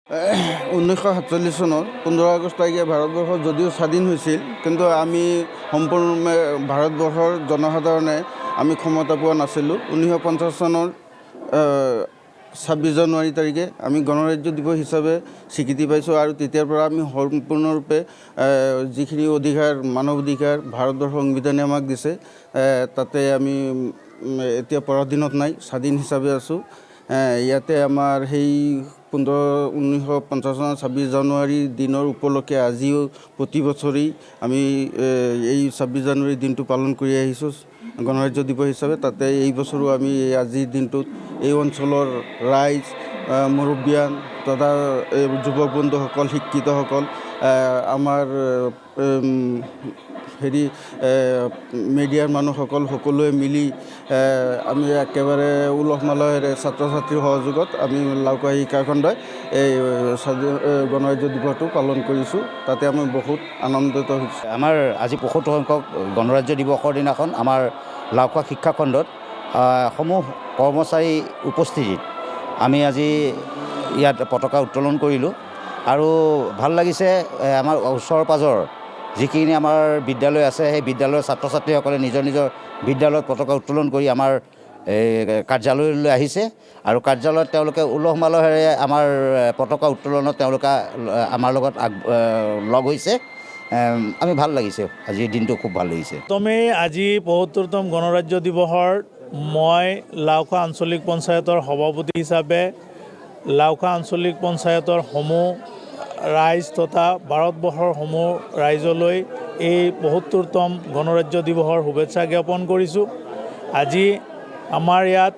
1947 চনৰ 15 আগষ্ট তাৰিখে ভাৰতবৰ্ষ যদিও স্বাধীন হৈছিল, কিন্তু আমি সম্পূৰ্ণৰূপে ভাৰতবৰ্ষৰ জনসাধাৰণে আমি ক্ষমতা পোৱা নাছিলোঁ। 1950 চনৰ 26 জানুৱাৰী তাৰিখে আমি গণৰাজ্য দিৱস হিচাপে স্বীকৃতি পাইছোঁ আৰু তেতিয়াৰ পৰা আমি সম্পূৰ্ণৰূপে যিখিনি অধিকাৰ, মানৱ অধিকাৰ ভাৰতবৰ্ষৰ সংবিধানে আমাক দিছে, তাতে আমি এতিয়া পৰাধীনত নাই, স্বাধীন হিচাপে আছোঁ। ইয়াতে আমাৰ সেই 1950 চনৰ 26 জানুৱাৰী দিনৰ উপলক্ষে আজিও প্ৰতি বছৰেই আমি এই 26 জানুৱাৰী দিনটো পালন কৰি আহিছোঁ গণৰাজ্য দিৱস হিচাপে। তাতে এই বছৰো আমি আজিৰ দিনটোত এই অঞ্চলৰ ৰাইজ, মুৰব্বীয়ান তথা যুৱক বন্ধুসকল, শিক্ষিতসকল, আমাৰ মিডিয়াৰ মানুহসকল সকলোৱে মিলি আমি একেবাৰে উলহ মালহেৰে ছাত্ৰ ছাত্ৰীৰ সহযোগত আমি লাউখোৱা শিক্ষাখণ্ডই এই গণৰাজ্য দিৱসটো পালন কৰিছোঁ। তাতে আমি বহুত আনন্দিত হৈছোঁ। আমাৰ আজি ৭৫ সংখ্যক গণৰাজ্য দিৱসৰ দিনাখন আমাৰ লাউখোৱা শিক্ষাখণ্ডত সমূহ কৰ্মচাৰী উপস্থিতিত আমি আজি ইয়াত পতাকা উত্তোলন কৰিলোঁ আৰু ভাল লাগিছে। আমাৰ ওচৰ পাজৰ যিখিনি আমাৰ বিদ্যালয় আছে, সেই বিদ্যালয়ৰ ছাত্ৰ ছাত্ৰীসকলে নিজৰ নিজৰ বিদ্যালয়ত পতাকা উত্তোলন কৰি আমাৰ কাৰ্যালয়লৈ আহিছে আৰু কাৰ্যালয়ত তেওঁলোকে উলহ মালহেৰে আমাৰ পতাকা উত্তোলনত তেওঁলোকে আমাৰ লগত লগ হৈছে। আমি ভাল লাগিছে, আজিৰ দিনটো খুব ভাল লাগিছে। প্ৰথমে আজি ৭৫তম গণৰাজ্য দিৱসৰ মই লাউখোৱা আঞ্চলিক পঞ্চায়তৰ সভাপতি হিচাপে লাউখোৱা আঞ্চলিক পঞ্চায়তৰ সমূহ ৰাইজ তথা ভাৰতবৰ্ষৰ সমূহ ৰাইজলৈ এই ৭৫তম গণৰাজ্য দিৱসৰ শুভেচ্ছা জ্ঞাপন কৰিছোঁ। আজি আমাৰ ইয়াত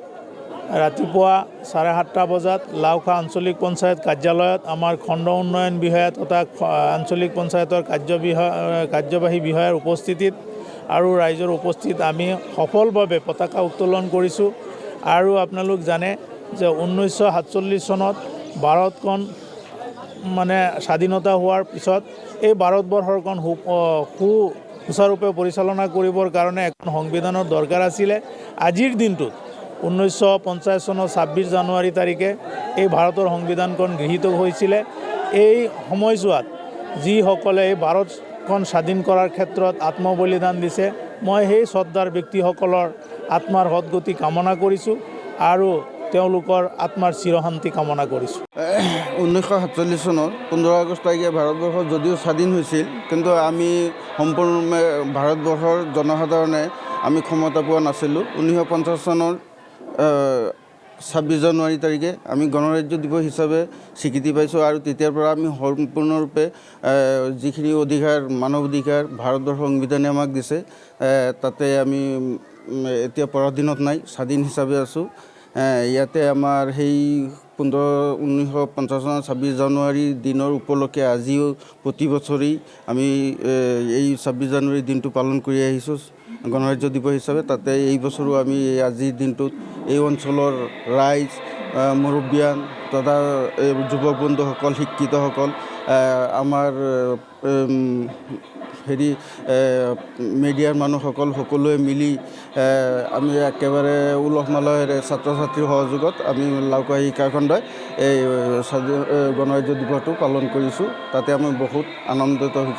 ৰাতিপুৱা 7:30 বজাত লাউখোৱা আঞ্চলিক পঞ্চায়ত কাৰ্যালয়ত আমাৰ খণ্ড উন্নয়ন বিষয়া তথা আঞ্চলিক পঞ্চায়তৰ কাৰ্যবাহী বিষয়াৰ উপস্থিতিত আৰু ৰাইজৰ উপস্থিত আমি সফলভাৱে পতাকা উত্তোলন কৰিছোঁ। আৰু আপোনালোক জানে যে 1947 চনত ভাৰতখন স্বাধীনতা হোৱাৰ পিছত এই ভাৰতবৰ্ষখন সুচাৰুৰূপে পৰিচালনা কৰিবৰ কাৰণে এখন সংবিধানৰ দৰকাৰ আছিলে। আজিৰ দিনটোত 1950 চনৰ 26 জানুৱাৰী তাৰিখে এই ভাৰতৰ সংবিধানখন গৃহীত হৈছিলে। এই সময়ছোৱাত যিসকলে এই ভাৰতখন স্বাধীন কৰাৰ ক্ষেত্ৰত আত্মবলিদান দিছে, মই সেই শ্ৰদ্ধাৰ ব্যক্তিসকলৰ আত্মাৰ সদ্গতি কামনা কৰিছোঁ আৰু তেওঁলোকৰ আত্মাৰ চিৰশান্তি কামনা কৰিছোঁ। 1947 চনৰ 15 আগষ্ট তাৰিখে ভাৰতবৰ্ষ যদিও স্বাধীন হৈছিল, কিন্তু আমি সম্পূৰ্ণৰূপে ভাৰতবৰ্ষৰ জনসাধাৰণে আমি ক্ষমতা পোৱা নাছিলোঁ। 1950 চনৰ 26 জানুৱাৰী তাৰিখে আমি গণৰাজ্য দিৱস হিচাপে স্বীকৃতি পাইছোঁ আৰু তেতিয়াৰ পৰা আমি সম্পূৰ্ণৰূপে যিখিনি অধিকাৰ, মানৱ অধিকাৰ ভাৰতবৰ্ষৰ সংবিধানে আমাক দিছে, তাতে আমি এতিয়া পৰাধীনত নাই, স্বাধীন হিচাপে আছোঁ। ইয়াতে আমাৰ সেই 1950 চনৰ 26 জানুৱাৰী দিনৰ উপলক্ষে আজিও প্ৰতি বছৰেই আমি এই 26 জানুৱাৰী দিনটো পালন কৰি আহিছোঁ গণৰাজ্য দিৱস হিচাপে। তাতে এই বছৰো আমি আজিৰ দিনটোত এই অঞ্চলৰ ৰাইজ, মুৰব্বীয়ান তথা যুৱক বন্ধুসকল, শিক্ষিতসকল, আমাৰ মিডিয়াৰ মানুহসকল সকলোৱে মিলি আমি একেবাৰে উলহ মালহেৰে ছাত্ৰ ছাত্ৰীৰ সহযোগত আমি লাউখোৱা শিক্ষাখণ্ডই এই গণৰাজ্য দিৱসটো পালন কৰিছোঁ। তাতে আমি বহুত আনন্দিত হৈছোঁ।